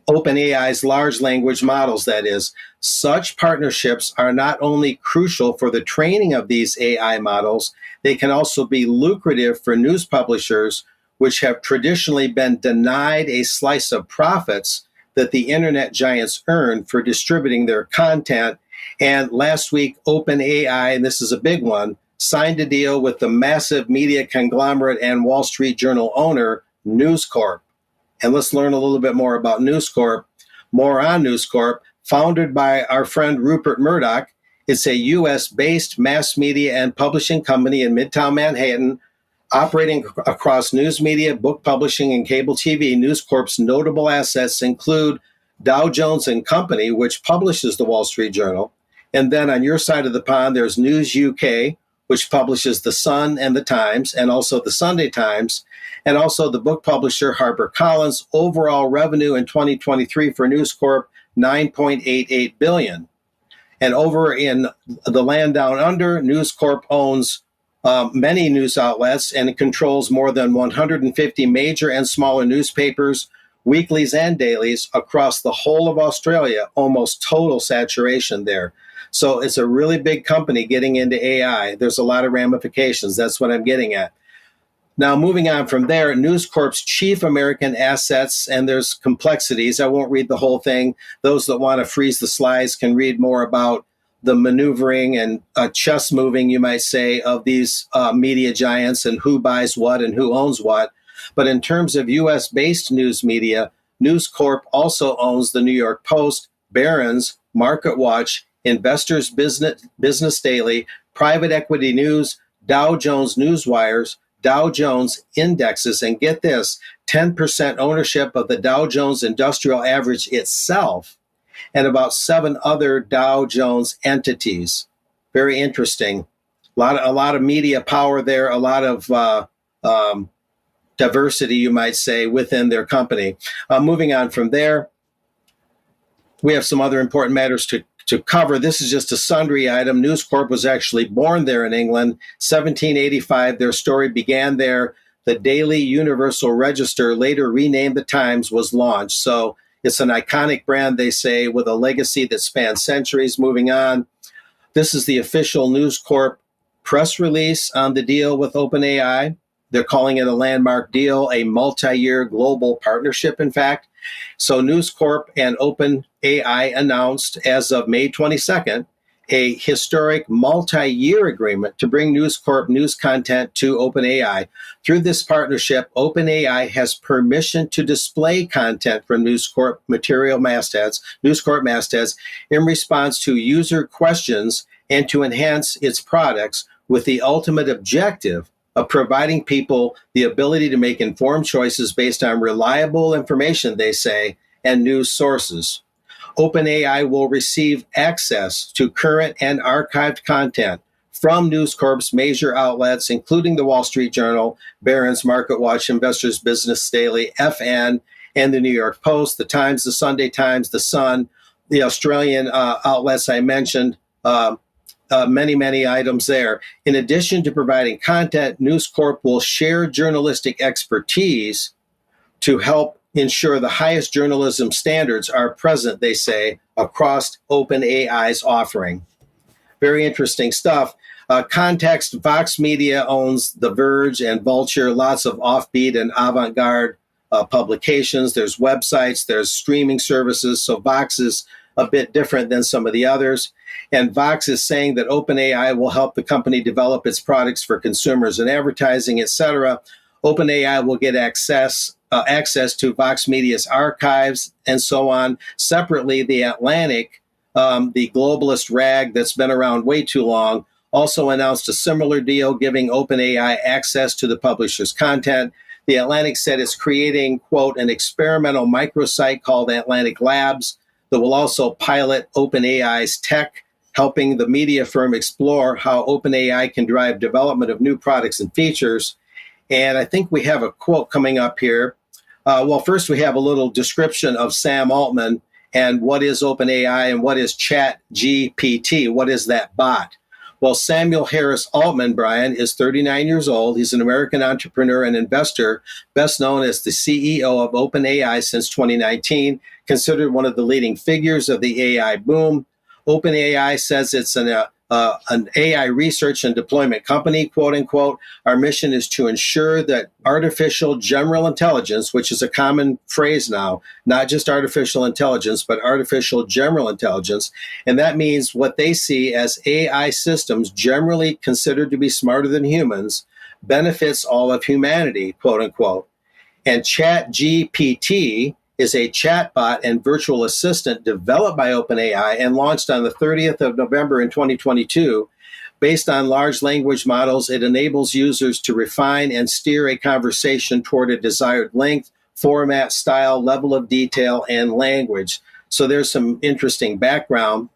OpenAI's large language models, that is. Such partnerships are not only crucial for the training of these AI models, they can also be lucrative for news publishers, which have traditionally been denied a slice of profits that the internet giants earn for distributing their content. And last week, OpenAI, and this is a big one, signed a deal with the massive media conglomerate and Wall Street Journal owner, News Corp. And let's learn a little bit more about News Corp. More on News Corp, founded by our friend Rupert Murdoch. It's a U.S.-based mass media and publishing company in Midtown Manhattan, operating across news media, book publishing, and cable TV. News Corp's notable assets include Dow Jones and Company, which publishes the Wall Street Journal. And then on your side of the pond, there's News UK, which publishes The Sun and The Times, and also The Sunday Times, and also the book publisher HarperCollins. Overall revenue in 2023 for News Corp, $9.88 billion. And over in the land down under, News Corp owns many news outlets and it controls more than 150 major and smaller newspapers, weeklies and dailies across the whole of Australia, almost total saturation there. So it's a really big company getting into AI. There's a lot of ramifications. That's what I'm getting at. Now, moving on from there, News Corp's chief American assets, and there's complexities. I won't read the whole thing. Those that want to freeze the slides can read more about the maneuvering and chess moving, you might say, of these media giants and who buys what and who owns what. But in terms of U.S.-based news media, News Corp also owns the New York Post, Barron's, MarketWatch, Investors Business Daily, Private Equity News, Dow Jones Newswires, Dow Jones Indexes, and get this, 10% ownership of the Dow Jones Industrial Average itself, and about 7 other Dow Jones entities. Very interesting. A lot of media power there, a lot of diversity, you might say, within their company. Moving on from there, we have some other important matters to cover. This is just a sundry item. News Corp was actually born there in England, 1785. Their story began there. The Daily Universal Register, later renamed The Times, was launched. So it's an iconic brand, they say, with a legacy that spans centuries. Moving on, this is the official News Corp press release on the deal with OpenAI. They're calling it a landmark deal, a multi-year global partnership, in fact. So News Corp and OpenAI announced as of May 22nd a historic multi-year agreement to bring News Corp news content to OpenAI. Through this partnership, OpenAI has permission to display content from News Corp mastheads, in response to user questions and to enhance its products with the ultimate objective of providing people the ability to make informed choices based on reliable information, they say, and news sources. OpenAI will receive access to current and archived content from News Corp's major outlets, including the Wall Street Journal, Barron's, MarketWatch, Investors Business Daily, FN, and the New York Post, the Times, the Sunday Times, the Sun, the Australian outlets I mentioned, many items there. In addition to providing content, News Corp will share journalistic expertise to help ensure the highest journalism standards are present, they say, across OpenAI's offering. Very interesting stuff. Context, Vox Media owns The Verge and Vulture, lots of offbeat and avant-garde publications. There's websites, there's streaming services, so Vox is a bit different than some of the others. And Vox is saying that OpenAI will help the company develop its products for consumers and advertising, etc. OpenAI will get access to Vox Media's archives and so on. Separately, The Atlantic, the globalist rag that's been around way too long, also announced a similar deal giving OpenAI access to the publisher's content. The Atlantic said it's creating, quote, an experimental microsite called Atlantic Labs that will also pilot OpenAI's tech, helping the media firm explore how OpenAI can drive development of new products and features. And I think we have a quote coming up here. Well, first we have a little description of Sam Altman and what is OpenAI and what is ChatGPT. What is that bot? Well, Samuel Harris Altman, Brian, is 39 years old. He's an American entrepreneur and investor, best known as the CEO of OpenAI since 2019, considered one of the leading figures of the AI boom. OpenAI says it's an AI research and deployment company, quote unquote. Our mission is to ensure that artificial general intelligence, which is a common phrase now, not just artificial intelligence, but artificial general intelligence. And that means what they see as AI systems generally considered to be smarter than humans benefits all of humanity, quote unquote. And ChatGPT is a chatbot and virtual assistant developed by OpenAI and launched on the 30th of November in 2022. Based on large language models, it enables users to refine and steer a conversation toward a desired length, format, style, level of detail, and language. So there's some interesting background.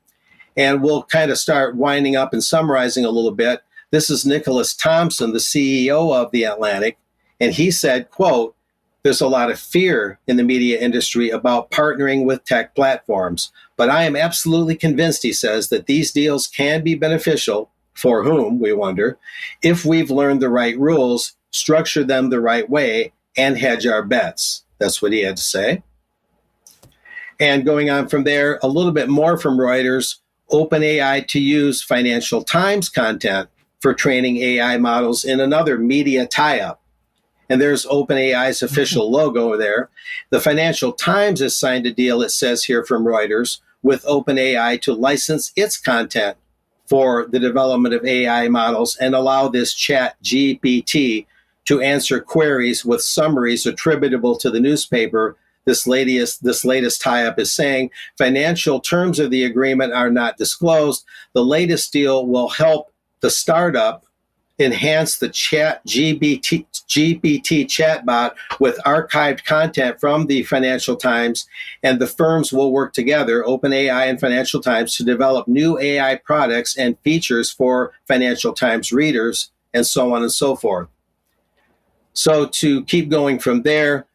And we'll kind of start winding up and summarizing a little bit. This is Nicholas Thompson, the CEO of The Atlantic, and he said, quote, "There's a lot of fear in the media industry about partnering with tech platforms. But I am absolutely convinced," he says, "that these deals can be beneficial, for whom, we wonder, if we've learned the right rules, structure them the right way, and hedge our bets." That's what he had to say. And going on from there, a little bit more from Reuters, OpenAI to use Financial Times content for training AI models in another media tie-up. And there's OpenAI's official logo there. The Financial Times has signed a deal, it says here from Reuters, with OpenAI to license its content for the development of AI models and allow this ChatGPT to answer queries with summaries attributable to the newspaper. This latest tie-up is saying financial terms of the agreement are not disclosed. The latest deal will help the startup enhance the GPT chatbot with archived content from the Financial Times, and the firms will work together, OpenAI and Financial Times, to develop new AI products and features for Financial Times readers, and so on and so forth. So to keep going from there,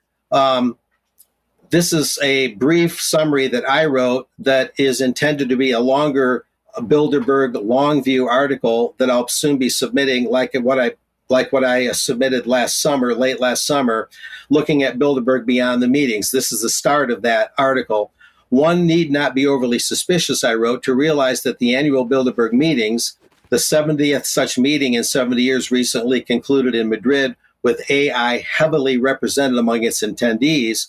this is a brief summary that I wrote that is intended to be a longer Bilderberg long view article that I'll soon be submitting, like what I submitted late last summer, looking at Bilderberg beyond the meetings. This is the start of that article. One need not be overly suspicious, I wrote, to realize that the annual Bilderberg meetings, the 70th such meeting in 70 years, recently concluded in Madrid, with AI heavily represented among its attendees,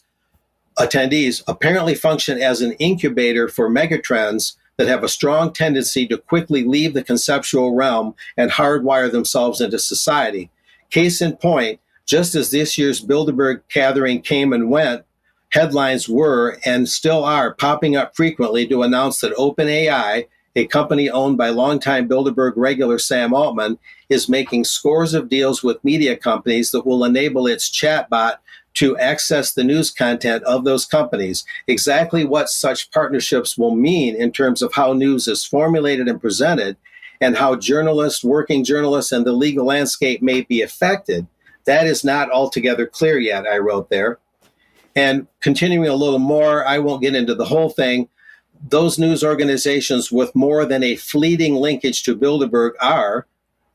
apparently function as an incubator for megatrends that have a strong tendency to quickly leave the conceptual realm and hardwire themselves into society. Case in point, just as this year's Bilderberg gathering came and went, headlines were and still are popping up frequently to announce that OpenAI, a company owned by longtime Bilderberg regular Sam Altman, is making scores of deals with media companies that will enable its chatbot to access the news content of those companies. Exactly what such partnerships will mean in terms of how news is formulated and presented, and how journalists, working journalists, and the legal landscape may be affected, that is not altogether clear yet, I wrote there. And continuing a little more, I won't get into the whole thing. Those news organizations with more than a fleeting linkage to Bilderberg are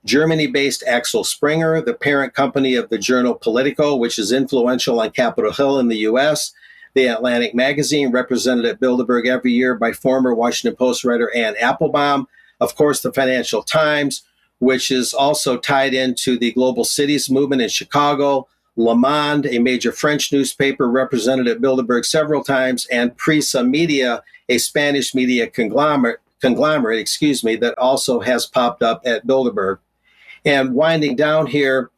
Germany-based Axel Springer, the parent company of the journal Politico, which is influential on Capitol Hill in the U.S., The Atlantic magazine, represented at Bilderberg every year by former Washington Post writer Anne Applebaum, of course, the Financial Times, which is also tied into the Global Cities movement in Chicago, Le Monde, a major French newspaper represented at Bilderberg several times, and Prisa Media, a Spanish media conglomerate, that also has popped up at Bilderberg. And winding down here,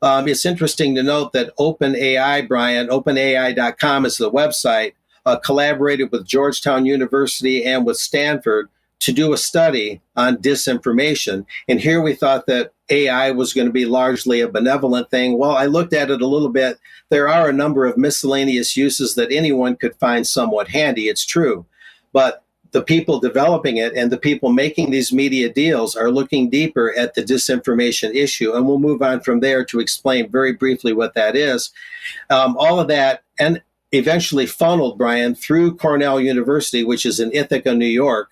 it's interesting to note that OpenAI, Brian, OpenAI.com is the website, collaborated with Georgetown University and with Stanford to do a study on disinformation. And here we thought that AI was going to be largely a benevolent thing. Well, I looked at it a little bit. There are a number of miscellaneous uses that anyone could find somewhat handy, it's true. But the people developing it and the people making these media deals are looking deeper at the disinformation issue. And we'll move on from there to explain very briefly what that is. All of that, and eventually funneled, Brian, through Cornell University, which is in Ithaca, New York.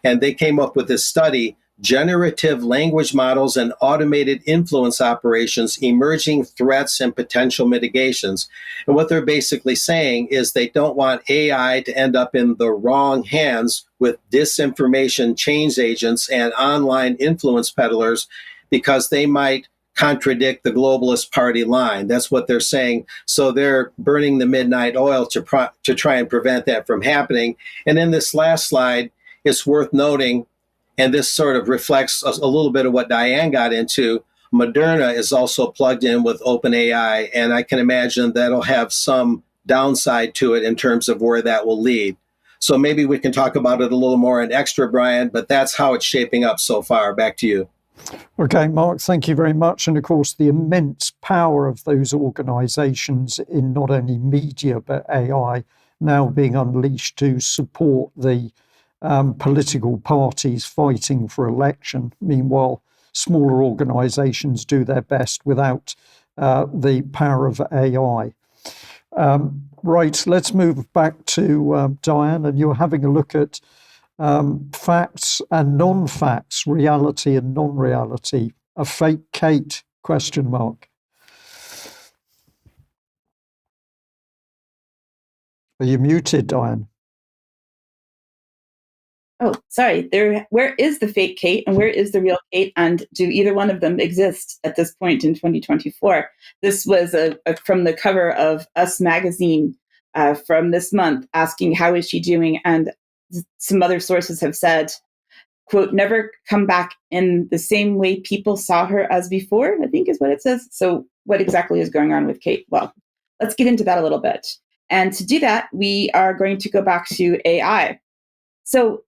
And they came up with this study, generative language models and automated influence operations, emerging threats and potential mitigations. And what they're basically saying is they don't want AI to end up in the wrong hands with disinformation change agents and online influence peddlers, because they might contradict the globalist party line. That's what they're saying. So they're burning the midnight oil to try and prevent that from happening. And in this last slide, it's worth noting, and this sort of reflects a little bit of what Diane got into, Moderna is also plugged in with OpenAI, and I can imagine that'll have some downside to it in terms of where that will lead. So maybe we can talk about it a little more in extra, Brian, but that's how it's shaping up so far. Back to you. Okay, Mark, thank you very much. And of course, the immense power of those organisations in not only media, but AI now being unleashed to support the political parties fighting for election. Meanwhile, smaller organisations do their best without the power of AI. Right, let's move back to Diane, and you're having a look at facts and non-facts, reality and non-reality. A fake Kate, question mark. Are you muted, Diane? Oh, sorry. Where is the fake Kate and where is the real Kate? And do either one of them exist at this point in 2024? This was from the cover of Us magazine from this month, asking how is she doing? And some other sources have said, quote, never come back in the same way people saw her as before, I think is what it says. So what exactly is going on with Kate? Well, let's get into that a little bit. And to do that, we are going to go back to AI. So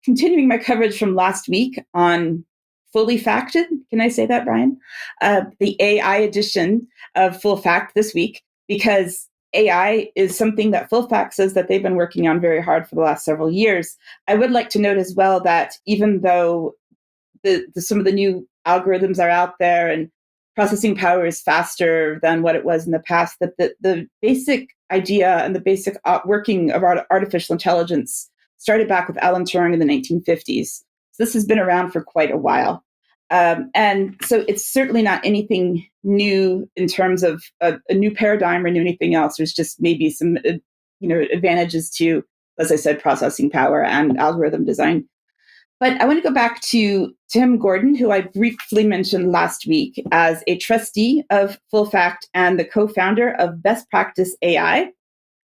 continuing my coverage from last week on Fully Facted, can I say that, Brian? The AI edition of Full Fact this week, because AI is something that Full Fact says that they've been working on very hard for the last several years. I would like to note as well that even though some of the new algorithms are out there and processing power is faster than what it was in the past, that the basic idea and the basic working of artificial intelligence started back with Alan Turing in the 1950s. So this has been around for quite a while. And so it's certainly not anything new in terms of a new paradigm or anything else. There's just maybe some advantages to, as I said, processing power and algorithm design. But I want to go back to Tim Gordon, who I briefly mentioned last week as a trustee of Full Fact and the co-founder of Best Practice AI.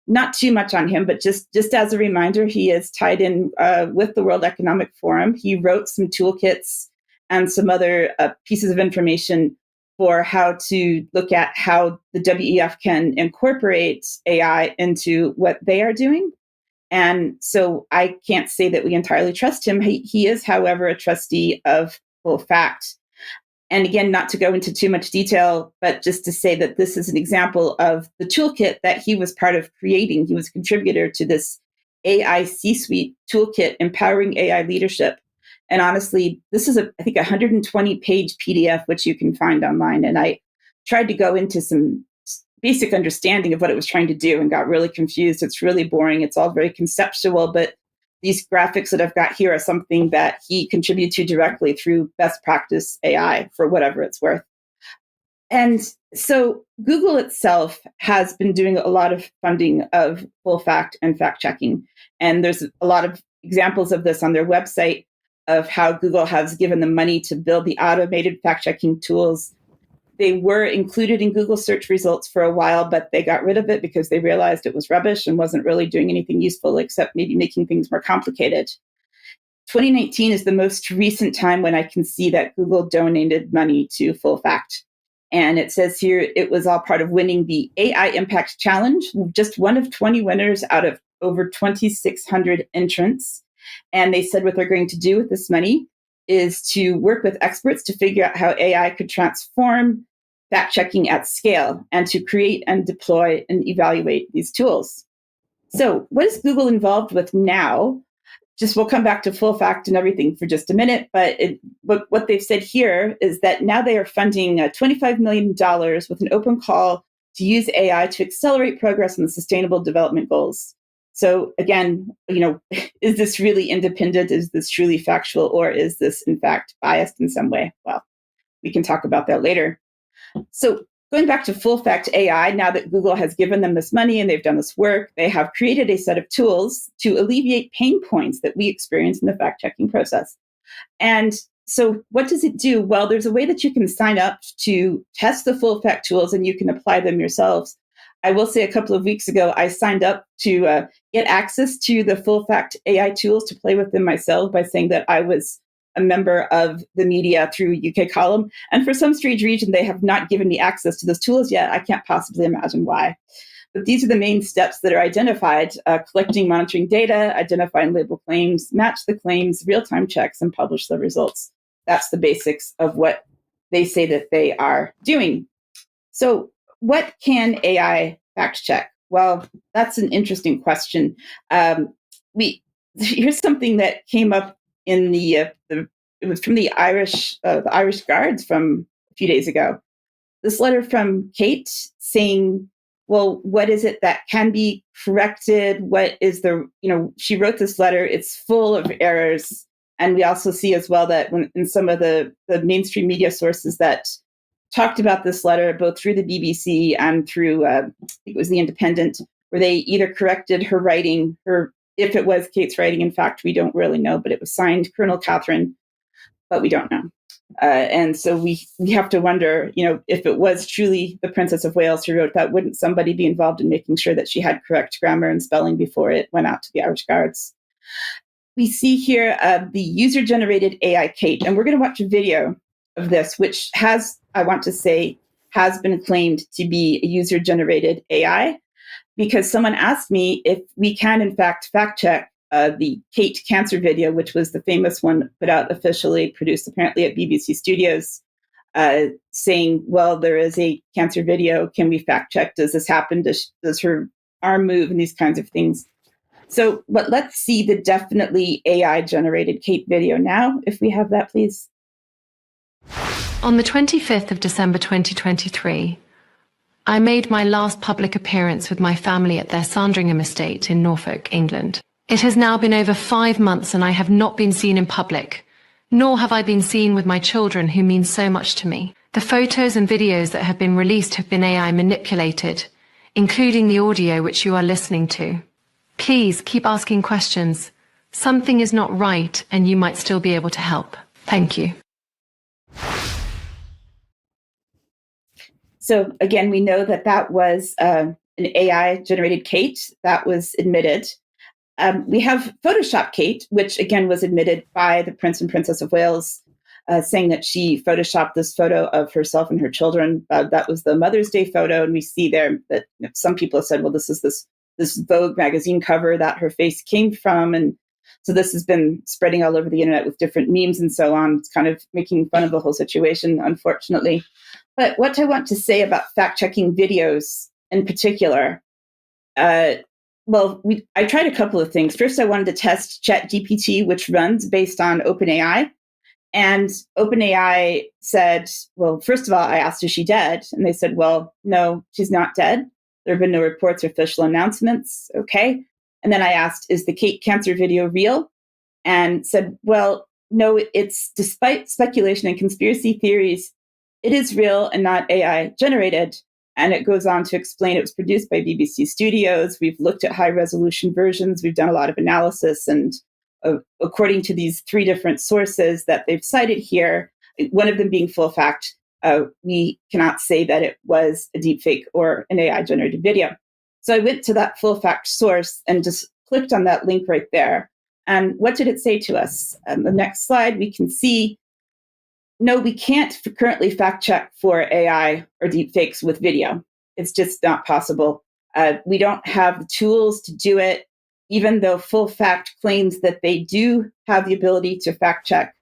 Not too much on him, but just as a reminder, he is tied in with the World Economic Forum. He wrote some toolkits and some other pieces of information for how to look at how the WEF can incorporate AI into what they are doing. And so I can't say that we entirely trust him. He is, however, a trustee of Full Fact. And again, not to go into too much detail, but just to say that this is an example of the toolkit that he was part of creating. He was a contributor to this AI C-suite toolkit, empowering AI leadership. And honestly, this is I think, 120-page PDF, which you can find online. And I tried to go into some basic understanding of what it was trying to do and got really confused. It's really boring. It's all very conceptual, but these graphics that I've got here are something that he contributed to directly through Best Practice AI, for whatever it's worth. And so Google itself has been doing a lot of funding of Full Fact and fact-checking. And there's a lot of examples of this on their website of how Google has given them money to build the automated fact-checking tools. They were included in Google search results for a while, but they got rid of it because they realized it was rubbish and wasn't really doing anything useful except maybe making things more complicated. 2019 is the most recent time when I can see that Google donated money to Full Fact. And it says here it was all part of winning the AI Impact Challenge, just one of 20 winners out of over 2,600 entrants. And they said what they're going to do with this money is to work with experts to figure out how AI could transform fact-checking at scale and to create and deploy and evaluate these tools. So what is Google involved with now? We'll come back to Full Fact and everything for just a minute, but what they've said here is that now they are funding $25 million with an open call to use AI to accelerate progress on the Sustainable Development Goals. So again, is this really independent? Is this truly factual? Or is this in fact biased in some way? Well, we can talk about that later. So going back to Full Fact AI, now that Google has given them this money and they've done this work, they have created a set of tools to alleviate pain points that we experience in the fact-checking process. And so what does it do? Well, there's a way that you can sign up to test the Full Fact tools and you can apply them yourselves. I will say a couple of weeks ago, I signed up to get access to the Full Fact AI tools to play with them myself by saying that I was a member of the media through UK Column. And for some strange reason, they have not given me access to those tools yet. I can't possibly imagine why. But these are the main steps that are identified: collecting, monitoring data, identify and label claims, match the claims, real-time checks, and publish the results. That's the basics of what they say that they are doing. So what can AI fact check? Well, that's an interesting question. Here's something that came up in it was from the Irish Guards from a few days ago. This letter from Kate saying, well, what is it that can be corrected? What is she wrote this letter, it's full of errors. And we also see as well that when in some of the mainstream media sources that talked about this letter, both through the BBC and through, I think it was The Independent, where they either corrected her writing, if it was Kate's writing. In fact, we don't really know, but it was signed Colonel Catherine, but we don't know. And so we have to wonder, if it was truly the Princess of Wales who wrote that, wouldn't somebody be involved in making sure that she had correct grammar and spelling before it went out to the Irish Guards? We see here the user-generated AI Kate, and we're going to watch a video of this, which has been claimed to be a user-generated AI, because someone asked me if we can, in fact check the Kate cancer video, which was the famous one put out officially, produced apparently at BBC Studios, saying, well, there is a cancer video. Can we fact check? Does this happen? Does her arm move? And these kinds of things. So, but let's see the definitely AI-generated Kate video now, if we have that, please. On the 25th of December 2023, I made my last public appearance with my family at their Sandringham estate in Norfolk, England. It has now been over 5 months and I have not been seen in public, nor have I been seen with my children who mean so much to me. The photos and videos that have been released have been AI manipulated, including the audio which you are listening to. Please keep asking questions. Something is not right and you might still be able to help. Thank you. So again, we know that was an AI-generated Kate that was admitted. We have Photoshop Kate, which again was admitted by the Prince and Princess of Wales, saying that she Photoshopped this photo of herself and her children. That was the Mother's Day photo, and we see there that some people have said, well, this is this Vogue magazine cover that her face came from, and so this has been spreading all over the internet with different memes and so on. It's kind of making fun of the whole situation, unfortunately. But what I want to say about fact-checking videos in particular, I tried a couple of things. First, I wanted to test ChatGPT, which runs based on OpenAI. And OpenAI said, well, first of all, I asked, is she dead? And they said, well, no, she's not dead. There have been no reports or official announcements. Okay. And then I asked, is the Kate cancer video real? And said, well, no, it's despite speculation and conspiracy theories, it is real and not AI generated. And it goes on to explain it was produced by BBC Studios. We've looked at high resolution versions. We've done a lot of analysis. And according to these 3 different sources that they've cited here, one of them being Full Fact, we cannot say that it was a deepfake or an AI generated video. So I went to that Full Fact source and just clicked on that link right there. And what did it say to us? On the next slide, we can see, no, we can't currently fact check for AI or deepfakes with video. It's just not possible. We don't have the tools to do it, even though Full Fact claims that they do have the ability to fact check.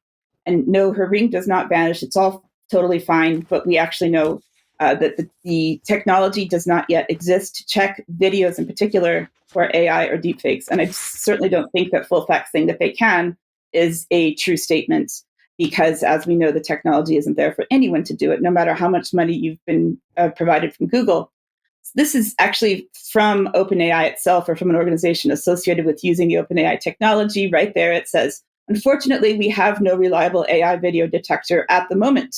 And no, her ring does not vanish. It's all totally fine. But we actually know that the technology does not yet exist to check videos in particular for AI or deepfakes. And I certainly don't think that Full Fact saying that they can is a true statement, because as we know, the technology isn't there for anyone to do it, no matter how much money you've been provided from Google. This is actually from OpenAI itself, or from an organization associated with using the OpenAI technology. Right there, it says, unfortunately, we have no reliable AI video detector at the moment.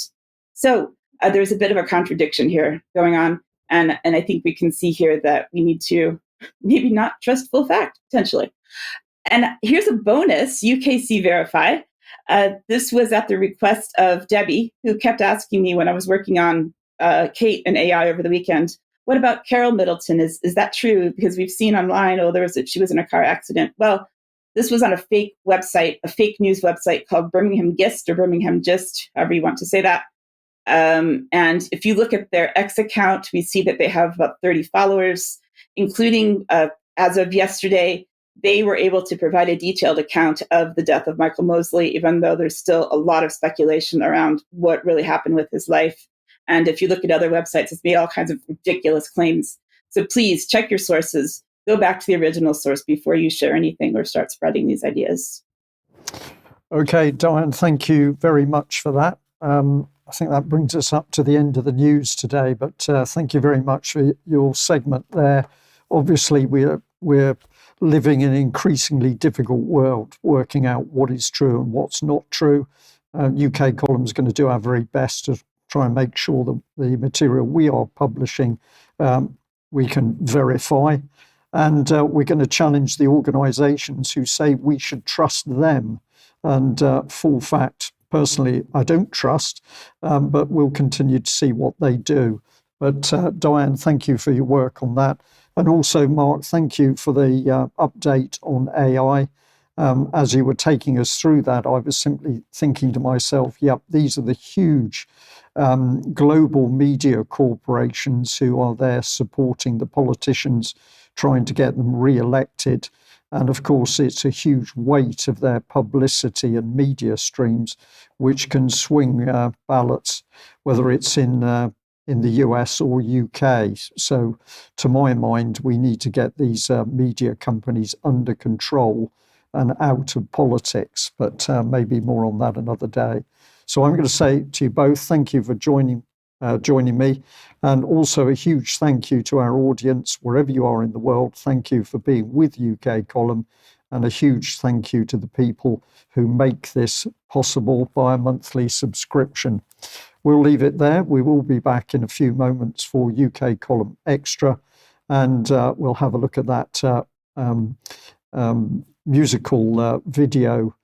So there's a bit of a contradiction here going on. And I think we can see here that we need to maybe not trust full fact, potentially. And here's a bonus, UKC Verify. This was at the request of Debbie, who kept asking me when I was working on Kate and AI over the weekend, what about Carol Middleton? Is that true? Because we've seen online, she was in a car accident. Well, this was on a fake website, a fake news website called Birmingham Gist or Birmingham Gist, however you want to say that. And if you look at their X account, we see that they have about 30 followers, including, as of yesterday, they were able to provide a detailed account of the death of Michael Mosley, even though there's still a lot of speculation around what really happened with his life. And if you look at other websites, it's made all kinds of ridiculous claims. So please check your sources. Go back to the original source before you share anything or start spreading these ideas. Okay, Diane, thank you very much for that. I think that brings us up to the end of the news today, but thank you very much for your segment there. Obviously, we're living in an increasingly difficult world, working out what is true and what's not true. UK Column is going to do our very best to try and make sure that the material we are publishing we can verify. And we're going to challenge the organisations who say we should trust them. And full fact, personally, I don't trust, but we'll continue to see what they do. But Diane, thank you for your work on that. And also, Mark, thank you for the update on AI. As you were taking us through that, I was simply thinking to myself, yep, these are the huge global media corporations who are there supporting the politicians, trying to get them re-elected. And of course, it's a huge weight of their publicity and media streams, which can swing ballots, whether it's in the US or UK. So to my mind, we need to get these media companies under control and out of politics, but maybe more on that another day. So I'm going to say to you both, thank you for joining me, and also a huge thank you to our audience, wherever you are in the world. Thank you for being with UK Column, and a huge thank you to the people who make this possible by a monthly subscription. We'll leave it there. We will be back in a few moments for UK Column Extra, and we'll have a look at that musical video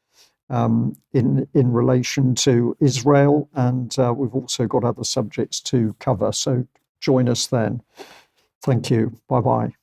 in relation to Israel, and we've also got other subjects to cover. So join us then. Thank you. Bye-bye.